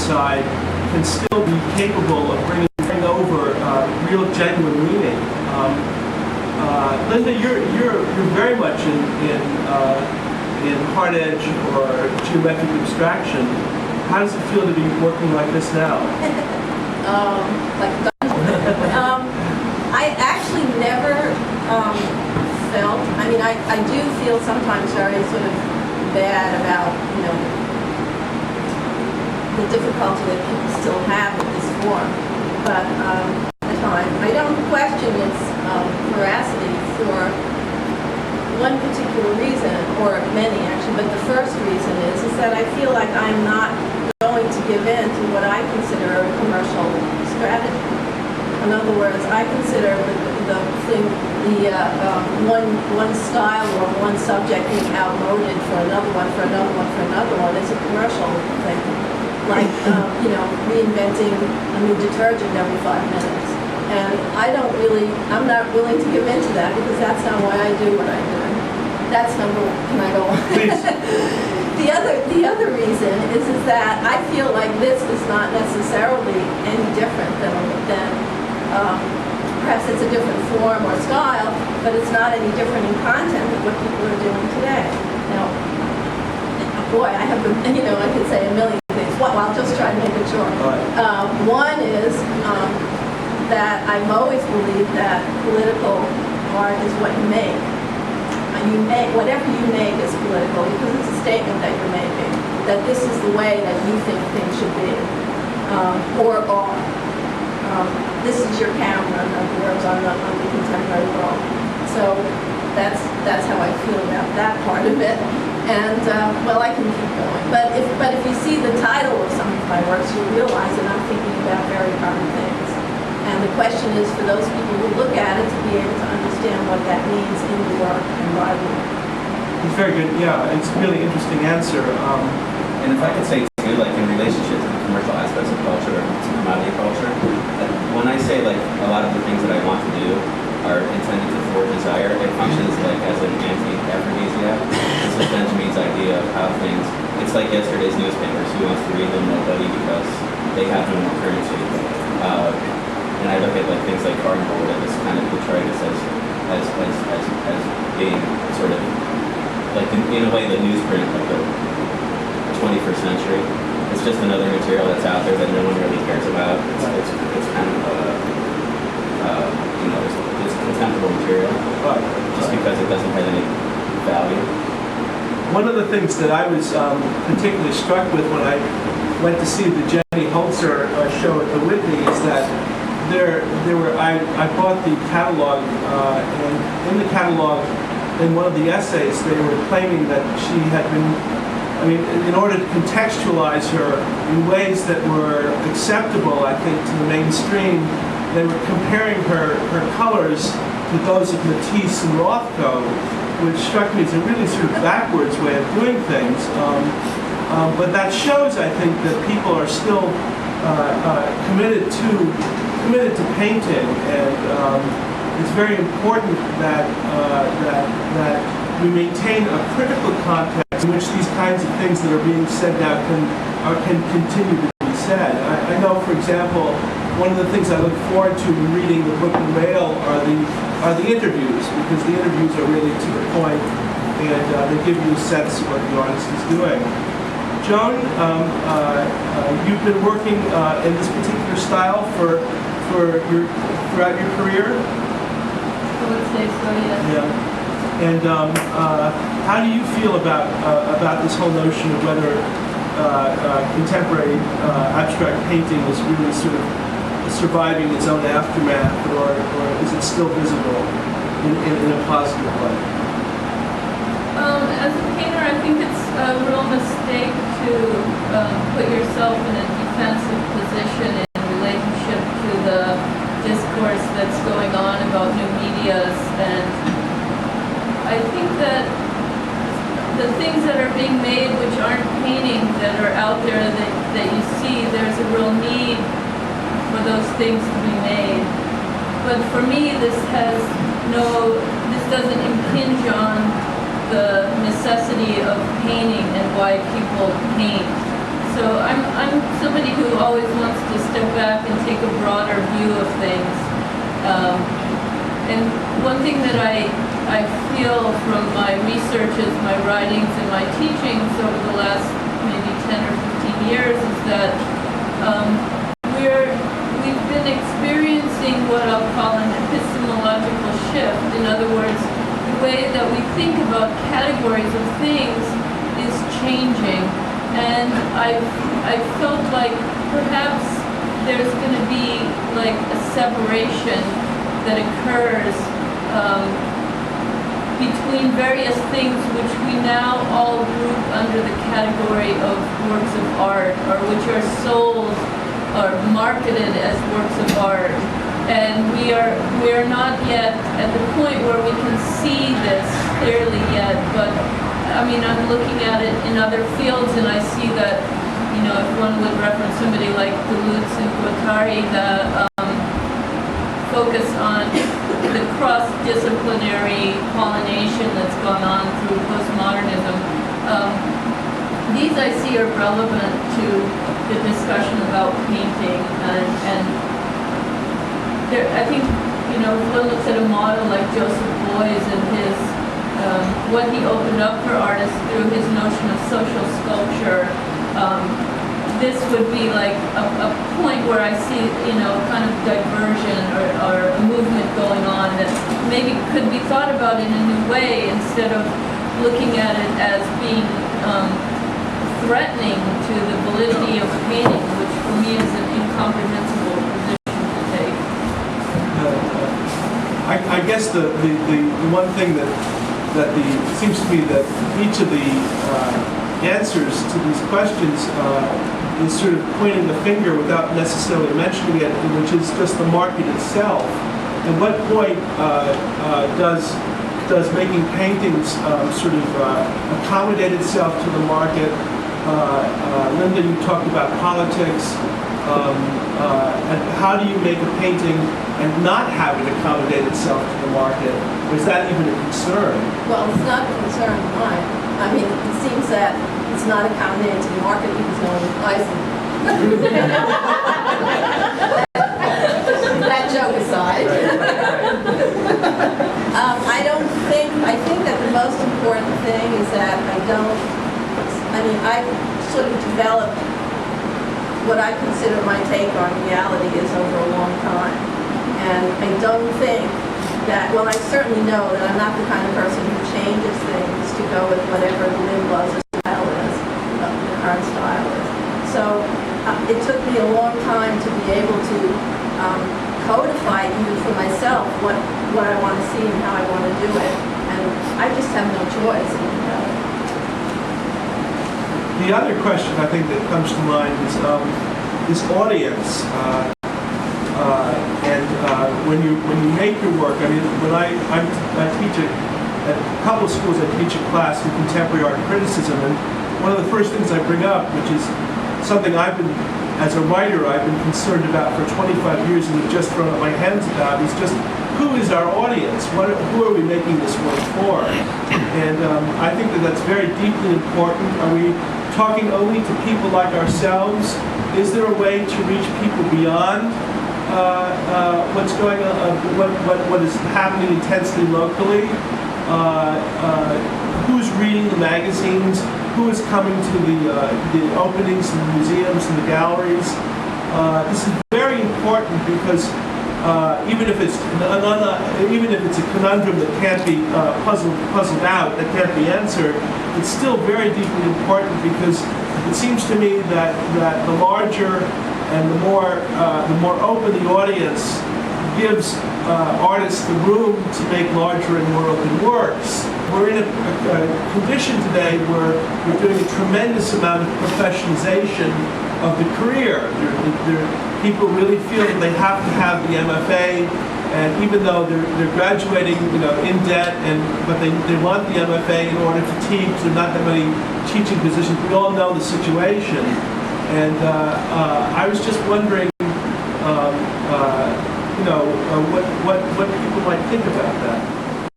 side can still be capable of bringing over real, genuine meaning. Linda, you're very much in hard edge or geometric abstraction. How does it feel to be working like this now? I actually never felt, I mean, I do feel sometimes very sort of bad about, the difficulty that people still have with this form. But I don't question its veracity for one particular reason, or many actually, but the first reason is that I feel like I'm not going to give in to what I consider a commercial strategy. In other words, I consider one style or one subject being outmoded for another one, for another one, for another one is a commercial thing. Like, reinventing a new detergent every 5 minutes. And I'm not willing to give in to that because that's not why I do what I do. That's number one. Can I go on? Please. The other reason is that I feel like this is not necessarily any different than perhaps it's a different form or style, but it's not any different in content than what people are doing today. Now, boy, I have, I could say a million things. Well, I'll just try to make it short. One is that I've always believed that political art is what you make. Whatever you make is political because it's a statement that you're making, that this is the way that you think things should be, or are. This is your camera, in other words, on the contemporary world. So that's how I feel about that part of it. And I can keep going. But if you see the title of some of my works, you'll realize that I'm thinking about very hard things. And the question is for those people who look at it to be able to understand what that means in the work and by the work. It's very good. Yeah, it's a really interesting answer. And if I could say too, like in relationship to the commercial aspects of culture, to commodity culture, when I say like a lot of the things that I want to do are intended to thwart desire, it functions like as an anti-aphrodisiac. This is Benjamin's idea of how things, it's like yesterday's newspapers. Who wants to read them? Nobody, because they have no more currency. And I look at like things like Carnival that is kind of portrayed as being sort of like in a way the newsprint of the 21st century. It's just another material that's out there that no one really cares about. It's kind of it's contemptible material just because it doesn't have any value. One of the things that I was particularly struck with when I went to see the Jenny Holzer show at the Whitney is that I bought the catalog, and in the catalog, in one of the essays, they were claiming that she had been, in order to contextualize her in ways that were acceptable, I think, to the mainstream, they were comparing her colors to those of Matisse and Rothko, which struck me as a really sort of backwards way of doing things. But that shows, I think, that people are still committed to painting, and it's very important that we maintain a critical context in which these kinds of things that are being said now can continue to be said. I know, for example, one of the things I look forward to in reading the book in Mail are the interviews, because the interviews are really to the point, and they give you a sense of what the artist is doing. Joan, you've been working in this particular style throughout your career? I would say so, yes. Yeah. And how do you feel about this whole notion of whether contemporary abstract painting is really sort of surviving its own aftermath, or is it still visible in a positive way? As a painter, I think it's a real mistake to put yourself in a defensive position in relationship to the discourse that's going on about new medias, and I think that the things that are being made which aren't painting that are out there that you see, there's a real need for those things to be made. But for me, this doesn't impinge on the necessity of painting and why people paint. So I'm somebody who of things. And one thing that I feel from my researches, my writings, and my teachings over the last maybe 10 or 15 years is that we've been experiencing what I'll call an epistemological shift. In other words, the way that we think about categories of things is changing. And I felt like perhaps there's going to be like a separation that occurs between various things which we now all group under the category of works of art, or which are sold or marketed as works of art. And we are not yet at the point where we can see this clearly yet, but I mean, I'm looking at it in other fields and I see that, you know, if one would reference somebody like Duluth and Guattari, the focus on the cross-disciplinary pollination that's gone on through postmodernism. These I see are relevant to the discussion about painting, and there, I think, you know, if one looks at a model like Joseph Beuys and his what he opened up for artists through his notion of social sculpture, this would be like a point where I see, you know, kind of diversion or a movement going on that maybe could be thought about in a new way instead of looking at it as being threatening to the validity of painting, which for me is an incomprehensible position to take. I guess the one thing that seems to me that each of the answers to these questions is sort of pointing the finger without necessarily mentioning it, which is just the market itself. At what point does making paintings sort of accommodate itself to the market? Linda, you talked about politics. And how do you make a painting and not have it accommodate itself to the market? Or is that even a concern? Well, it's not a concern of mine. I mean, it seems that it's not accommodated to the market because no one buys it. That joke aside. I think that the most important thing is that I sort of developed what I consider my take on reality is over a long time. And I don't think that, well, I certainly know that I'm not the kind of person who changes things to go with whatever the wind blows or style is, the current style is. So it took me a long time to be able to codify even for myself what I want to see and how I want to do it. And I just have no choice. The other question I think that comes to mind is this audience. When you make your work, I mean, when I teach at a couple of schools, I teach a class in contemporary art criticism, and one of the first things I bring up, which is something as a writer, I've been concerned about for 25 years and have just thrown up my hands about, is just who is our audience? Who are we making this work for? And I think that that's very deeply important. Are we talking only to people like ourselves? Is there a way to reach people beyond what's going on, what is happening intensely locally? Who's reading the magazines? Who is coming to the openings in the museums and the galleries? This is very important because even if it's a conundrum that can't be puzzled out, that can't be answered, it's still very deeply important because it seems to me that the larger and the more open the audience gives artists the room to make larger and more open works. We're in a condition today where we're doing a tremendous amount of professionalization of the career. People really feel that they have to have the MFA, and even though they're graduating, in debt, but they want the MFA in order to teach. There are not that many teaching positions. We all know the situation, and I was just wondering, what people might think about that.